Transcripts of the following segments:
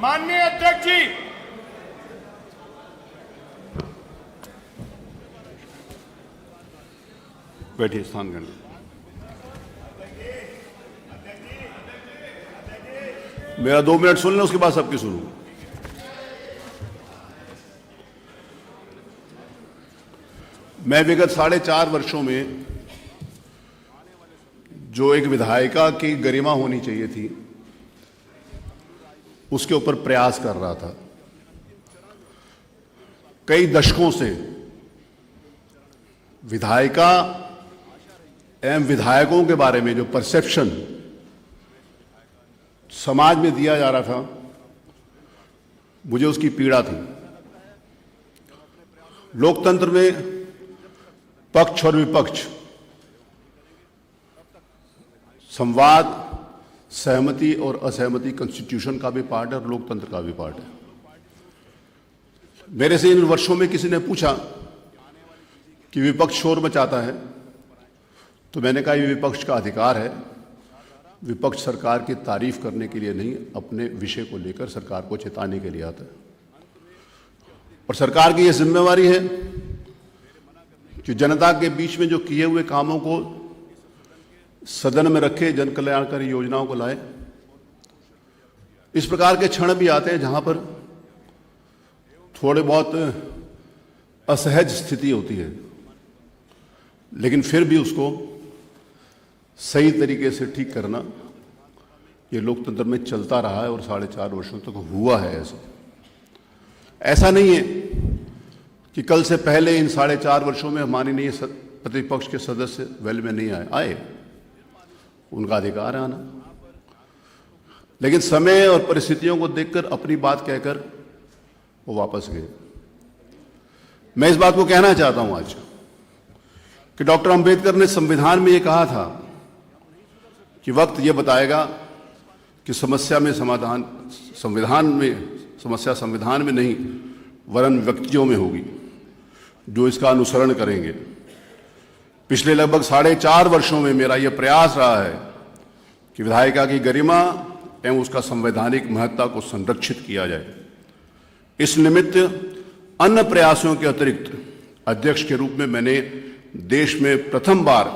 माननीय अध्यक्ष जी, बैठिए, स्थान ग्रहण। मेरा 2 मिनट सुन लें, उसके बाद सबकी सुनूं। मैं विगत 4.5 वर्षों में जो एक विधायिका की गरिमा होनी चाहिए थी, उसके ऊपर प्रयास कर रहा था। कई दशकों से विधायिका एवं विधायकों के बारे में जो परसेप्शन समाज में दिया जा रहा था, मुझे उसकी पीड़ा थी। लोकतंत्र में पक्ष और विपक्ष, संवाद, सहमति और असहमति कॉन्स्टिट्यूशन का भी पार्ट है और लोकतंत्र का भी पार्ट है। मेरे से इन वर्षों में किसी ने पूछा कि विपक्ष शोर मचाता है, तो मैंने कहा ये विपक्ष का अधिकार है। विपक्ष सरकार की तारीफ करने के लिए नहीं, अपने विषय को लेकर सरकार को चेताने के लिए आता है। और सरकार की यह जिम्मेवारी है कि जनता के बीच में जो किए हुए कामों को सदन में रखे, जन कल्याणकारी योजनाओं को लाए। इस प्रकार के क्षण भी आते हैं जहां पर थोड़े बहुत असहज स्थिति होती है, लेकिन फिर भी उसको सही तरीके से ठीक करना ये लोकतंत्र में चलता रहा है और 4.5 वर्षों तक हुआ है। ऐसा नहीं है कि कल से पहले इन 4.5 वर्षों में माननीय प्रतिपक्ष के सदस्य वेल में नहीं आए, उनका अधिकार है आना, लेकिन समय और परिस्थितियों को देखकर अपनी बात कहकर वो वापस गए। मैं इस बात को कहना चाहता हूं आज कि डॉक्टर अंबेडकर ने संविधान में ये कहा था कि वक्त ये बताएगा कि समस्या संविधान में नहीं वरन व्यक्तियों में होगी, जो इसका अनुसरण करेंगे। पिछले लगभग 4.5 वर्षों में मेरा यह प्रयास रहा है कि विधायिका की गरिमा एवं उसका संवैधानिक महत्ता को संरक्षित किया जाए। इस निमित्त अन्य प्रयासों के अतिरिक्त अध्यक्ष के रूप में मैंने देश में प्रथम बार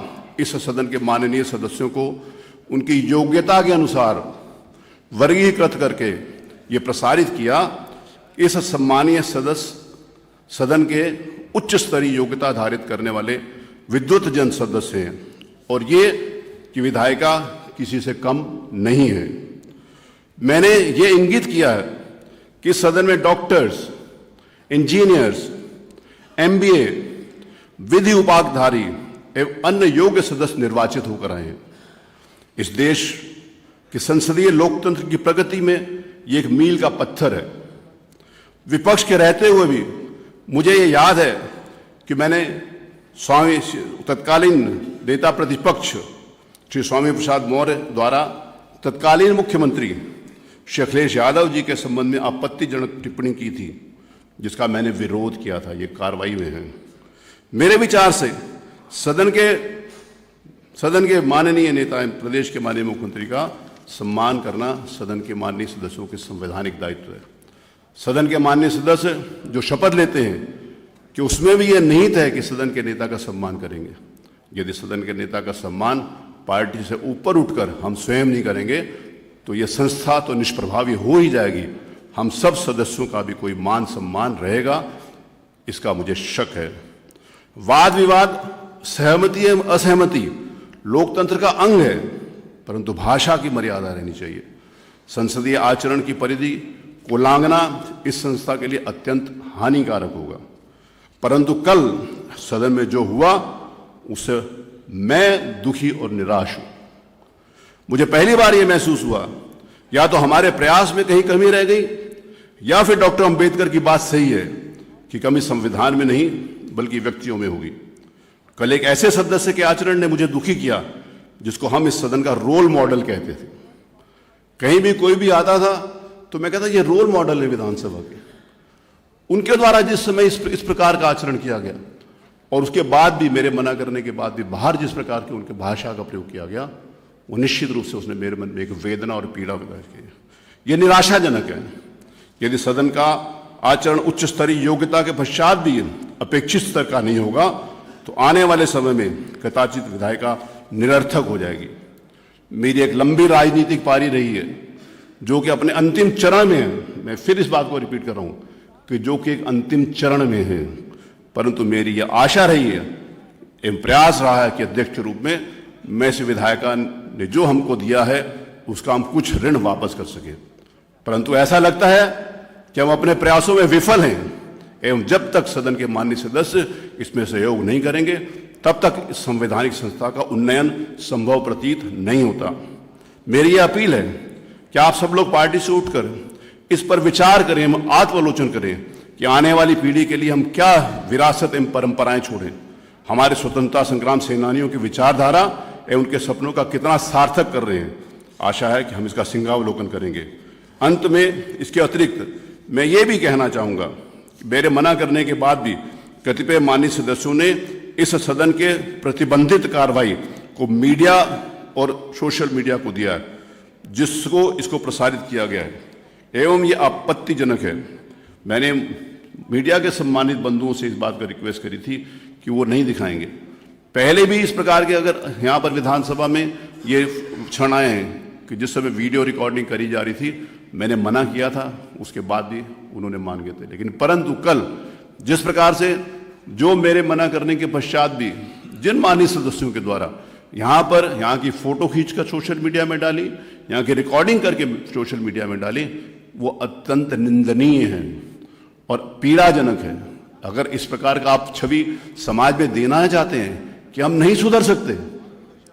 इस सदन के माननीय सदस्यों को उनकी योग्यता के अनुसार वर्गीकृत करके ये प्रसारित किया। इस सम्मानीय सदस्य सदन के उच्च स्तरीय योग्यता धारित करने वाले विद्वत जन सदस्य हैं और ये कि विधायिका किसी से कम नहीं है। मैंने ये इंगित किया है कि सदन में डॉक्टर्स, इंजीनियर्स, MBA, विधि उपाधिधारी एवं अन्य योग्य सदस्य निर्वाचित होकर आए हैं। इस देश के संसदीय लोकतंत्र की प्रगति में ये एक मील का पत्थर है। विपक्ष के रहते हुए भी मुझे ये याद है कि मैंने तत्कालीन नेता प्रतिपक्ष श्री स्वामी प्रसाद मौर्य द्वारा तत्कालीन मुख्यमंत्री श्री अखिलेश यादव जी के संबंध में आपत्तिजनक टिप्पणी की थी, जिसका मैंने विरोध किया था। ये कार्रवाई में है। मेरे विचार से सदन के माननीय नेता, प्रदेश के माननीय मुख्यमंत्री का सम्मान करना सदन के माननीय सदस्यों के संवैधानिक दायित्व है। सदन के माननीय सदस्य जो शपथ लेते हैं कि उसमें भी यह निहित है कि सदन के नेता का सम्मान करेंगे। यदि सदन के नेता का सम्मान पार्टी से ऊपर उठकर हम स्वयं नहीं करेंगे तो यह संस्था तो निष्प्रभावी हो ही जाएगी। हम सब सदस्यों का भी कोई मान सम्मान रहेगा, इसका मुझे शक है। वाद विवाद, सहमति एवं असहमति लोकतंत्र का अंग है, परंतु भाषा की मर्यादा रहनी चाहिए। संसदीय आचरण की परिधि को उल्लंघना इस संस्था के लिए अत्यंत हानिकारक होगा। परंतु कल सदन में जो हुआ उससे मैं दुखी और निराश हूं। मुझे पहली बार यह महसूस हुआ या तो हमारे प्रयास में कहीं कमी रह गई या फिर डॉक्टर अंबेडकर की बात सही है कि कमी संविधान में नहीं बल्कि व्यक्तियों में होगी। कल एक ऐसे सदस्य के आचरण ने मुझे दुखी किया जिसको हम इस सदन का रोल मॉडल कहते थे। कहीं भी कोई भी आता था तो मैं कहता ये रोल मॉडल है विधानसभा के। उनके द्वारा जिस समय इस प्रकार का आचरण किया गया और उसके बाद भी, मेरे मना करने के बाद भी बाहर जिस प्रकार की उनके भाषा का प्रयोग किया गया, वो निश्चित रूप से उसने मेरे मन में एक वेदना और पीड़ा पैदा की। ये निराशाजनक है। यदि सदन का आचरण उच्च स्तरीय योग्यता के पश्चात भी अपेक्षित स्तर का नहीं होगा तो आने वाले समय में कदाचित विधायिका निरर्थक हो जाएगी। मेरी एक लंबी राजनीतिक पारी रही है जो कि अपने अंतिम चरण में है। मैं फिर इस बात को रिपीट कर रहा हूं कि जो कि एक अंतिम चरण में है, परंतु मेरी यह आशा रही है, एवं प्रयास रहा है कि अध्यक्ष के रूप में मैं इस विधायिका ने जो हमको दिया है उसका हम कुछ ऋण वापस कर सके। परंतु ऐसा लगता है कि हम अपने प्रयासों में विफल हैं एवं जब तक सदन के माननीय सदस्य इसमें सहयोग नहीं करेंगे तब तक इस संवैधानिक संस्था का उन्नयन संभव प्रतीत नहीं होता। मेरी यह अपील है कि आप सब लोग पार्टी से उठकर इस पर विचार करें, हम आत्मालोचन करें कि आने वाली पीढ़ी के लिए हम क्या विरासत एवं परंपराएं छोड़ें। हमारे स्वतंत्रता संग्राम सेनानियों की विचारधारा एवं उनके सपनों का कितना सार्थक कर रहे हैं। आशा है कि हम इसका सिंहावलोकन करेंगे। अंत में इसके अतिरिक्त मैं ये भी कहना चाहूँगा कि मेरे मना करने के बाद भी कतिपय माननीय सदस्यों ने इस सदन के प्रतिबंधित कार्रवाई को मीडिया और सोशल मीडिया को दिया है, जिसको इसको प्रसारित किया गया है एवं ये आपत्तिजनक है। मैंने मीडिया के सम्मानित बंधुओं से इस बात का रिक्वेस्ट करी थी कि वो नहीं दिखाएंगे। पहले भी इस प्रकार के अगर यहाँ पर विधानसभा में ये क्षण आए हैं कि जिस समय वीडियो रिकॉर्डिंग करी जा रही थी, मैंने मना किया था, उसके बाद भी उन्होंने मान गए थे। लेकिन परंतु कल जिस प्रकार से जो मेरे मना करने के पश्चात भी जिन माननीय सदस्यों के द्वारा यहाँ की फोटो खींचकर सोशल मीडिया में डाली, यहाँ की रिकॉर्डिंग करके सोशल मीडिया में डाली, वो अत्यंत निंदनीय है और पीड़ाजनक है। अगर इस प्रकार का आप छवि समाज में देना चाहते हैं कि हम नहीं सुधर सकते,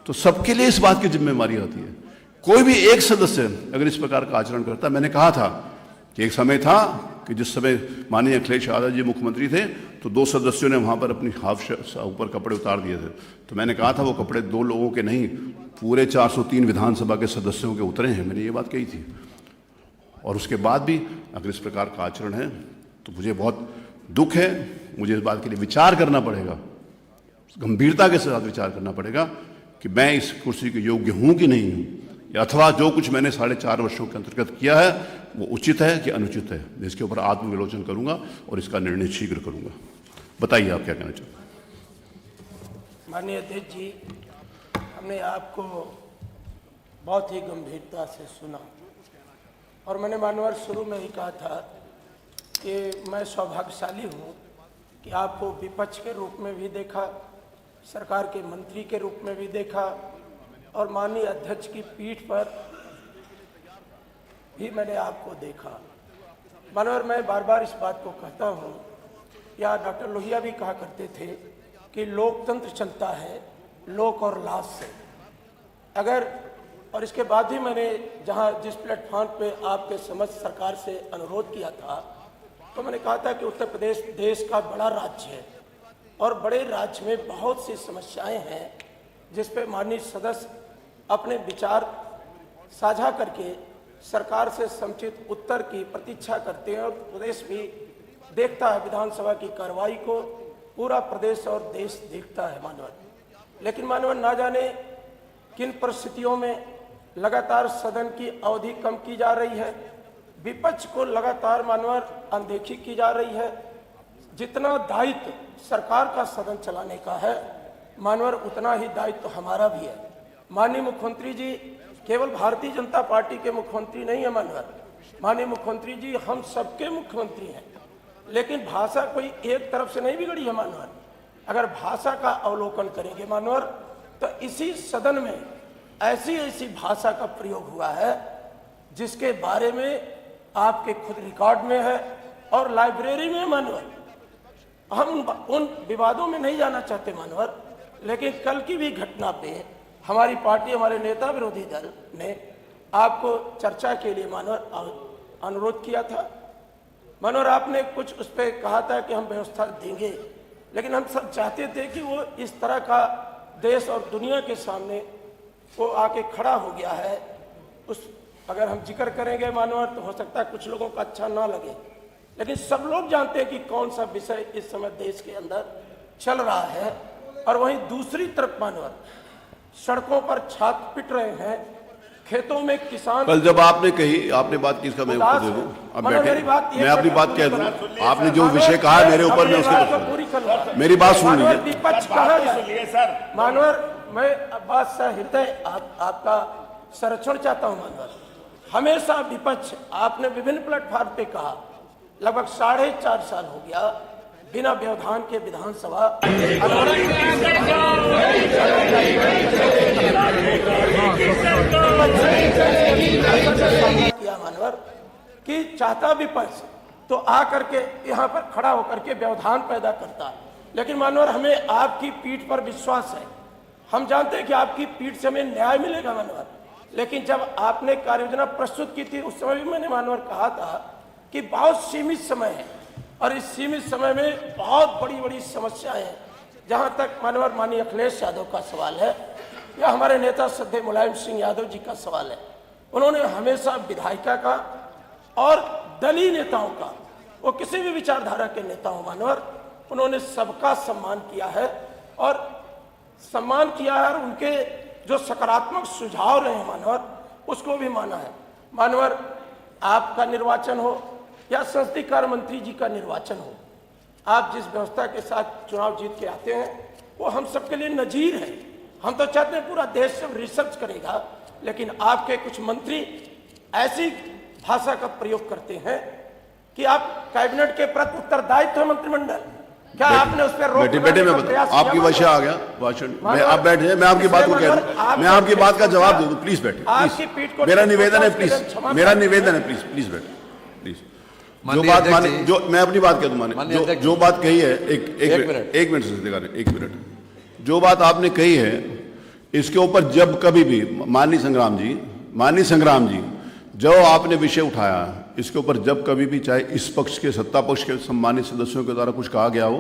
तो सबके लिए इस बात की जिम्मेवारी आती है। कोई भी एक सदस्य अगर इस प्रकार का आचरण करता, मैंने कहा था कि एक समय था कि जिस समय माननीय अखिलेश यादव जी मुख्यमंत्री थे तो 2 सदस्यों ने वहाँ पर अपनी हाफ ऊपर कपड़े उतार दिए थे। तो मैंने कहा था वो कपड़े 2 लोगों के नहीं, पूरे 403 विधानसभा के सदस्यों के उतरे हैं। मैंने ये बात कही थी। और उसके बाद भी अगर इस प्रकार का आचरण है तो मुझे बहुत दुख है। मुझे इस बात के लिए विचार करना पड़ेगा, गंभीरता के साथ विचार करना पड़ेगा कि मैं इस कुर्सी के योग्य हूँ कि नहीं हूँ, या अथवा जो कुछ मैंने 4.5 वर्षों के अंतर्गत किया है वो उचित है कि अनुचित है। इसके ऊपर आत्मविलोचन करूंगा और इसका निर्णय शीघ्र करूंगा। बताइए आप क्या कहना चाहते हैं। माननीय अध्यक्ष जी, हमने आपको बहुत ही गंभीरता से सुना और मैंने मानवर शुरू में ही कहा था कि मैं सौभाग्यशाली हूँ कि आपको विपक्ष के रूप में भी देखा, सरकार के मंत्री के रूप में भी देखा और माननीय अध्यक्ष की पीठ पर भी मैंने आपको देखा। मानवर मैं बार बार इस बात को कहता हूँ, या डॉक्टर लोहिया भी कहा करते थे कि लोकतंत्र चलता है लोक और लाज से। अगर और इसके बाद भी मैंने जहाँ जिस प्लेटफॉर्म पे आपके समस्त सरकार से अनुरोध किया था तो मैंने कहा था कि उत्तर प्रदेश देश का बड़ा राज्य है और बड़े राज्य में बहुत सी समस्याएं हैं जिस पे माननीय सदस्य अपने विचार साझा करके सरकार से समुचित उत्तर की प्रतीक्षा करते हैं और प्रदेश भी देखता है, विधानसभा की कार्रवाई को पूरा प्रदेश और देश देखता है मानवर। लेकिन मानवर ना जाने किन परिस्थितियों में लगातार सदन की अवधि कम की जा रही है, विपक्ष को लगातार मानवर अनदेखी की जा रही है। जितना दायित्व सरकार का सदन चलाने का है मानवर, उतना ही दायित्व हमारा भी है। माननीय मुख्यमंत्री जी केवल भारतीय जनता पार्टी के मुख्यमंत्री नहीं है मानवर, माननीय मुख्यमंत्री जी हम सबके मुख्यमंत्री हैं। लेकिन भाषा कोई एक तरफ से नहीं बिगड़ी है मानवर। अगर भाषा का अवलोकन करेंगे मानवर तो इसी सदन में ऐसी ऐसी भाषा का प्रयोग हुआ है जिसके बारे में आपके खुद रिकॉर्ड में है और लाइब्रेरी में मानवर। हम उन विवादों में नहीं जाना चाहते मानवर, लेकिन कल की भी घटना पे हमारी पार्टी, हमारे नेता विरोधी दल ने आपको चर्चा के लिए मानवर अनुरोध किया था। मानवर आपने कुछ उस पर कहा था कि हम व्यवस्था देंगे, लेकिन हम सब चाहते थे कि वो इस तरह का देश और दुनिया के सामने वो आके खड़ा हो गया है। उस अगर हम जिक्र करेंगे मानवर तो हो सकता है कुछ लोगों को अच्छा ना लगे, लेकिन सब लोग जानते हैं कि कौन सा विषय इस समय देश के अंदर चल रहा है। और वहीं दूसरी तरफ मानवर सड़कों पर छात्र पिट रहे हैं, खेतों में किसान कल जब आपने कही, आपने बात की, इसका मैं उत्तर दे दूं। अब बैठे, मैं अपनी बात कह दूं। आपने जो विषय कहा है मेरे ऊपर, मैं उसके मेरी बात सुन लीजिए। विपक्ष कहा जाए मानवर, मैं बात हृदय आपका संरक्षण चाहता हूं। मानवर, हमेशा विपक्ष, आपने विभिन्न प्लेटफॉर्म पे कहा, लगभग 4.5 साल हो गया बिना व्यवधान के विधानसभा किया। मानवर कि चाहता विपक्ष तो आकर के यहाँ पर खड़ा होकर के व्यवधान पैदा करता, लेकिन मानवर हमें आपकी पीठ पर विश्वास है। हम जानते हैं कि आपकी पीठ से हमें न्याय मिलेगा मानवर, लेकिन जब आपने कार्ययोजना प्रस्तुत की थी उस समय भी मैंने मानवर कहा था कि बहुत सीमित समय है और इस सीमित समय में बहुत बड़ी बड़ी समस्याएं हैं। जहां तक मानवर माननीय अखिलेश यादव का सवाल है या हमारे नेता श्रद्धेय मुलायम सिंह यादव जी का सवाल है, उन्होंने हमेशा विधायिका का और दलीय नेताओं का, वो किसी भी विचारधारा के नेता हो मानवर, उन्होंने सबका सम्मान किया है और उनके जो सकारात्मक सुझाव रहे हैं मानवर, उसको भी माना है। मानवर, आपका निर्वाचन हो या संसदीय कार्य मंत्री जी का निर्वाचन हो, आप जिस व्यवस्था के साथ चुनाव जीत के आते हैं वो हम सबके लिए नजीर है। हम तो चाहते हैं पूरा देश सब रिसर्च करेगा, लेकिन आपके कुछ मंत्री ऐसी भाषा का प्रयोग करते हैं कि आप कैबिनेट के प्रति उत्तरदायित्व है मंत्रिमंडल, क्या आपने उस पर रोक बेटे मैं बता, आपकी विषय आ गया भाषण में, आप बैठ जाए, मैं आपकी बात को कह दूं, मैं आपकी बात का जवाब दे दूं। प्लीज बैठे, प्लीज, मेरा निवेदन है, प्लीज मेरा निवेदन है, प्लीज प्लीज बैठे, प्लीज। जो बात माने, जो मैं अपनी बात कह दूं, माने जो बात कही है, एक मिनट, जो बात आपने कही है इसके ऊपर जब कभी भी माननीय संग्राम जी जो आपने विषय उठाया इसके ऊपर जब कभी भी, चाहे इस पक्ष के, सत्ता पक्ष के सम्मानित सदस्यों के द्वारा कुछ कहा गया हो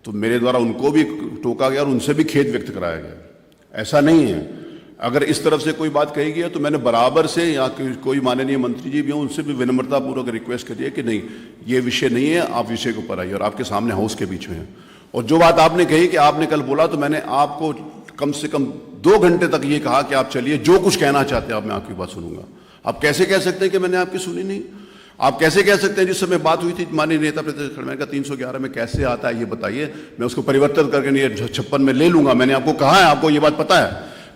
तो मेरे द्वारा उनको भी टोका गया और उनसे भी खेद व्यक्त कराया गया। ऐसा नहीं है, अगर इस तरफ से कोई बात कही गई है तो मैंने बराबर से, या कोई माननीय मंत्री जी भी हों उनसे भी विनम्रतापूर्वक रिक्वेस्ट करी है कि नहीं, ये विषय नहीं है, आप विषय के ऊपर आइए, और आपके सामने हाउस के बीच में है। और जो बात आपने कही कि आपने कल बोला, तो मैंने आपको कम से कम 2 घंटे तक ये कहा कि आप चलिए, जो कुछ कहना चाहते हैं आप, मैं आपकी बात सुनूंगा। आप कैसे कह सकते हैं कि मैंने आपकी सुनी नहीं? आप कैसे कह सकते हैं, जिस समय बात हुई थी माननीय नेता प्रतिपक्ष खड़गे का 311 में कैसे आता है ये बताइए, मैं उसको परिवर्तन करके नहीं 56 में ले लूंगा। मैंने आपको कहा है, आपको ये बात पता है,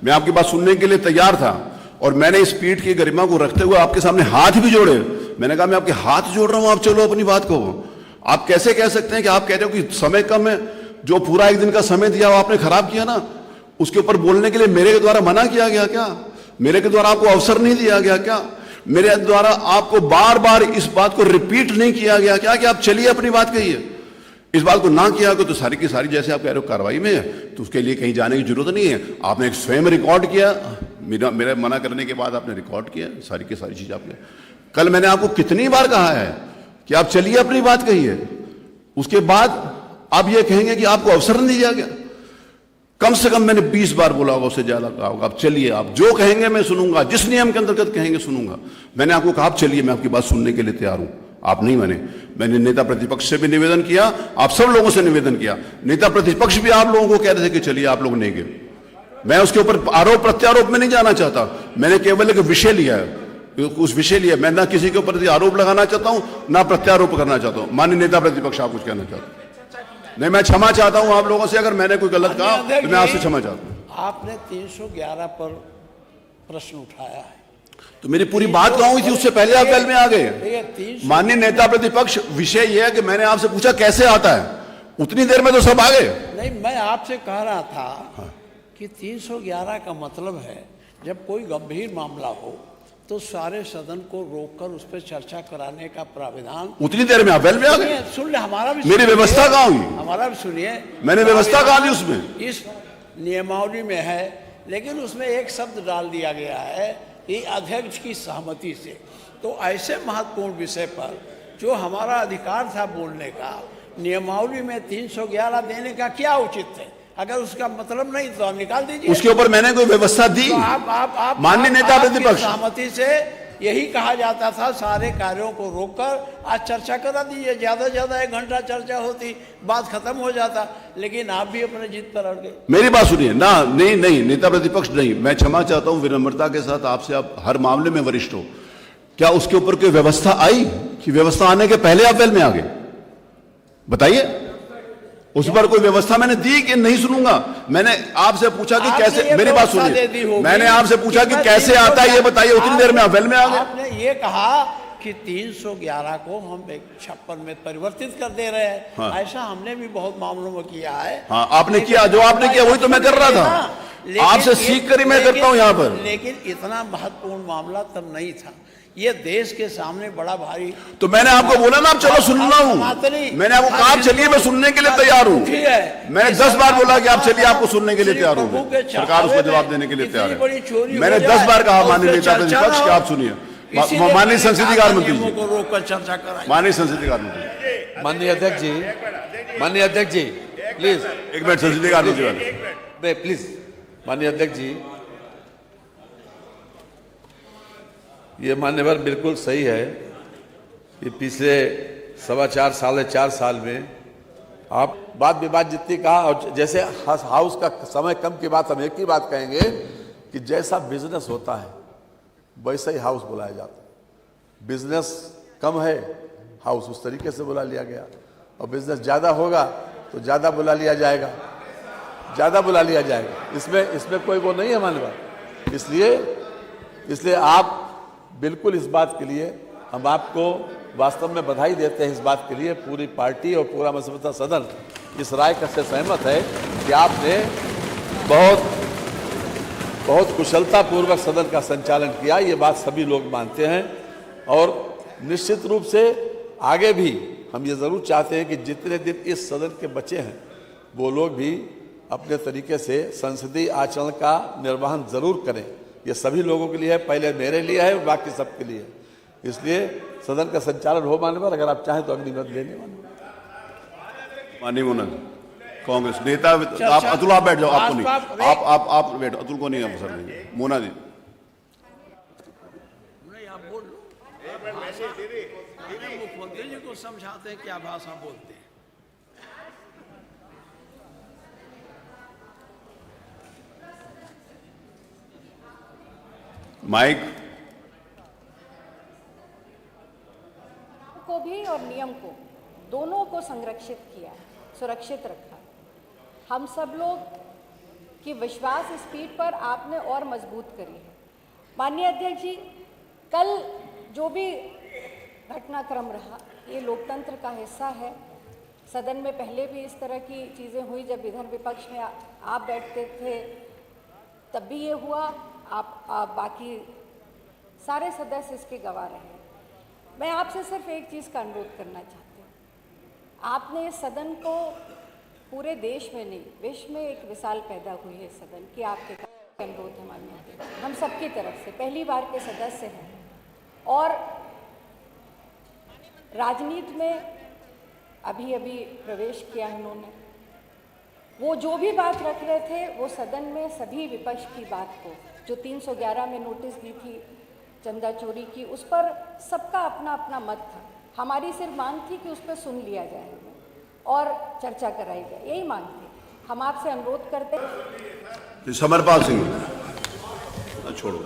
मैं आपकी बात सुनने के लिए तैयार था और मैंने इस पीठ की गरिमा को रखते हुए आपके सामने हाथ भी जोड़े। मैंने कहा मैं आपके हाथ जोड़ रहा हूं, आप चलो अपनी बात को। आप कैसे कह सकते हैं कि आप कह रहे हो कि समय कम है, जो पूरा 1 दिन का समय दिया वो आपने खराब किया ना, उसके ऊपर बोलने के लिए मेरे द्वारा मना किया गया क्या? मेरे के द्वारा आपको अवसर नहीं दिया गया क्या? मेरे द्वारा आपको बार बार इस बात को रिपीट नहीं किया गया क्या कि आप चलिए अपनी बात कहिए? इस बात को ना किया तो सारी की सारी, जैसे आप कह रहे हो कार्रवाई में है, तो उसके लिए कहीं जाने की जरूरत नहीं है। आपने एक स्वयं रिकॉर्ड किया, मेरा मना करने के बाद आपने रिकॉर्ड किया सारी की सारी चीज आपने। कल मैंने आपको कितनी बार कहा है कि आप चलिए अपनी बात कहिए, उसके बाद आप ये कहेंगे कि आपको अवसर नहीं दिया गया। कम से कम मैंने 20 बार बोला होगा, उससे ज्यादा कहा होगा, आप चलिए, आप जो कहेंगे मैं सुनूंगा, जिस नियम के अंतर्गत कहेंगे सुनूंगा। मैंने आपको कहा आप चलिए, मैं आपकी बात सुनने के लिए तैयार हूं। आप नहीं माने। मैंने नेता प्रतिपक्ष से भी निवेदन किया, आप सब लोगों से निवेदन किया, नेता प्रतिपक्ष भी आप लोगों को कह रहे थे कि चलिए, आप लोग नहीं गए। मैं उसके ऊपर आरोप प्रत्यारोप में नहीं जाना चाहता, मैंने केवल एक विषय लिया है, उस विषय लिया। मैं ना किसी के ऊपर आरोप लगाना चाहता हूं, ना प्रत्यारोप करना चाहता हूं। माननीय नेता प्रतिपक्ष, आप कुछ कहना चाहते हैं? नहीं, मैं क्षमा चाहता हूं आप लोगों से, अगर मैंने कोई गलत कहा तो मैं आपसे क्षमा चाहता हूं। आपने 311 पर प्रश्न उठाया है, तो मेरी पूरी बात कहाँ हुई थी? उससे पहले आप कल में आ गए। माननीय नेता प्रतिपक्ष, विषय यह है कि मैंने आपसे पूछा कैसे आता है, उतनी देर में तो सब आ गए। नहीं, मैं आपसे कह रहा था कि 311 का मतलब है जब कोई गंभीर मामला हो तो सारे सदन को रोककर उस पर चर्चा कराने का प्राविधान। उतनी देर में आप वेल में आ गए। सुन ले, हमारा भी मेरी व्यवस्था कहाँ हुई? हमारा भी सुनिए, मैंने व्यवस्था कहाँ दी उसमें? इस नियमावली में है, लेकिन उसमें एक शब्द डाल दिया गया है कि अध्यक्ष की सहमति से। तो ऐसे महत्वपूर्ण विषय पर जो हमारा अधिकार था बोलने का, नियमावली में 311 देने का क्या उचित है? अगर उसका मतलब नहीं तो निकाल दीजिए। उसके ऊपर मैंने कोई व्यवस्था दी? तो आप माननीय नेता प्रतिपक्ष, सहमति से यही कहा जाता था सारे कार्यों को रोककर आज चर्चा करा दीजिए, ज़्यादा से ज़्यादा 1 घंटा चर्चा होती, बात खत्म हो जाता, लेकिन आप भी अपने जिद पर अड़ गए। मेरी बात सुनिए ना, नहीं नहीं, नेता प्रतिपक्ष नहीं, मैं क्षमा चाहता हूं विनम्रता के साथ आपसे, आप हर मामले में वरिष्ठ हो, क्या उसके ऊपर कोई व्यवस्था आई कि व्यवस्था आने के पहले आप वेल में आ गए? बताइए, उस पर कोई व्यवस्था मैंने दी कि नहीं? सुनूंगा। मैंने आपसे पूछा कि कैसे, मेरी बात सुनिए, मैंने आपसे पूछा कि कैसे आता है ये बताइए, उतनी देर में आप वेल में आ गए। आपने ये कहा कि 311 को हम 156 में परिवर्तित कर दे रहे हैं। हाँ। ऐसा हमने भी बहुत मामलों में किया है। हाँ, आपने किया, जो आपने किया वही तो मैं कर रहा था, आपसे सीख कर ही मैं करता हूं यहां पर। लेकिन इतना महत्वपूर्ण मामला तब नहीं था, ये देश के सामने बड़ा भारी। तो मैंने आपको बोला ना, आप चलो सुन रहा हूं, मैंने आपको कहा चलिए, मैं सुनने के लिए तैयार हूं। मैंने 10 बार बोला कि आप चलिए, आपको सुनने के लिए तैयार हूं, सरकार उसका जवाब देने के लिए तैयार है। मैंने 10 बार कहा माननीय नेता प्रतिपक्ष कि आप सुनिए, माननीय संसदीय कार्य मंत्री जी, माननीय संसदीय कार्य मंत्री, माननीय अध्यक्ष जी, माननीय अध्यक्ष जी प्लीज, एक मिनट, संसदीय कार्य मंत्री प्लीज, माननीय अध्यक्ष जी, ये मान्यवर बिल्कुल सही है कि पिछले 4.25 साल 4 साल में आप बात विवाद जितनी कहा, और जैसे हाउस का समय कम की बात, हम एक ही बात कहेंगे कि जैसा बिजनेस होता है वैसा ही हाउस बुलाया जाता है। बिजनेस कम है, हाउस उस तरीके से बुला लिया गया, और बिजनेस ज़्यादा होगा तो ज़्यादा बुला लिया जाएगा, ज़्यादा बुला लिया जाएगा। इसमें कोई वो नहीं है मान्यवर। इसलिए आप बिल्कुल इस बात के लिए हम आपको वास्तव में बधाई देते हैं, इस बात के लिए पूरी पार्टी और पूरा मसवदा सदन इस राय का से सहमत है कि आपने बहुत कुशलतापूर्वक सदन का संचालन किया, ये बात सभी लोग मानते हैं। और निश्चित रूप से आगे भी हम ये ज़रूर चाहते हैं कि जितने दिन इस सदन के बचे हैं वो लोग भी अपने तरीके से संसदीय आचरण का निर्वहन ज़रूर करें। ये सभी लोगों के लिए है, पहले मेरे लिए है, बाकी सबके लिए। इसलिए सदन का संचालन हो मान्यवर, अगर आप चाहें तो अगली बात लेने माननीय मोना कांग्रेस नेता, आप अतुल, आप बैठ जाओ, आपको नहीं, आप बैठो, अतुल को नहीं अवसर देंगे। मोना जी, मुख्यमंत्री जी को समझाते हैं क्या भाषा बोलते हैं। माइक को भी और नियम को दोनों को संरक्षित किया, सुरक्षित रखा। हम सब लोग की विश्वास इस पीठ पर आपने और मजबूत करी है। माननीय अध्यक्ष जी, कल जो भी घटनाक्रम रहा ये लोकतंत्र का हिस्सा है। सदन में पहले भी इस तरह की चीज़ें हुई, जब इधर विपक्ष में आप बैठते थे तब भी ये हुआ। आप बाकी सारे सदस्य इसके गवाह रहे। मैं आपसे सिर्फ एक चीज़ का अनुरोध करना चाहती हूँ। आपने इस सदन को पूरे देश में नहीं, विश्व में एक मिसाल पैदा हुई है सदन की। आपके अनुरोध है माननीय अध्यक्ष, हम सबकी तरफ से पहली बार के सदस्य हैं और राजनीति में अभी प्रवेश किया है उन्होंने। वो जो भी बात रख रहे थे वो सदन में सभी विपक्ष की बात को, जो 311 में नोटिस दी थी चंदा चोरी की, उस पर सबका अपना अपना मत था। हमारी सिर्फ मांग थी कि उस पर सुन लिया जाए और चर्चा कराई जाए, यही मांग थी। हम आपसे अनुरोध करते हैं। समरपाल सिंह, छोड़ो,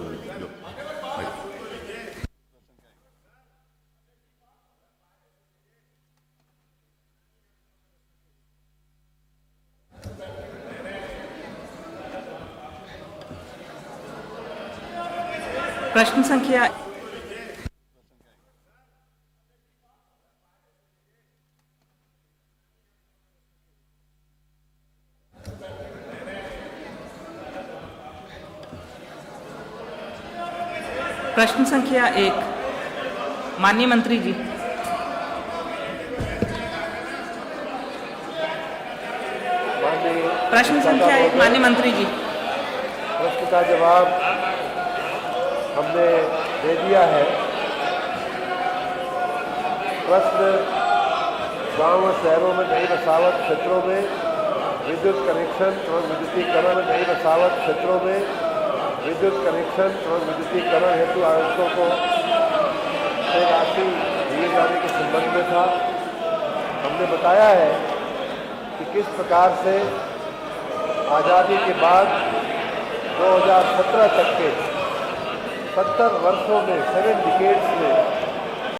प्रश्न संख्या प्रश्न संख्या 1, माननीय मंत्री जी। प्रश्न संख्या 1, माननीय मंत्री जी। प्रश्न का जवाब हमने दे दिया है। प्रश्न गांव और शहरों में नई बसावट क्षेत्रों में विद्युत कनेक्शन और विद्युतीकरण, नई बसावट क्षेत्रों में विद्युत कनेक्शन और विद्युतीकरण हेतु आयोजकों को से राशि दिए जाने के संबंध में था। हमने बताया है कि किस प्रकार से आज़ादी के बाद 2017 तक के 70 वर्षों में 7 डिकेड्स में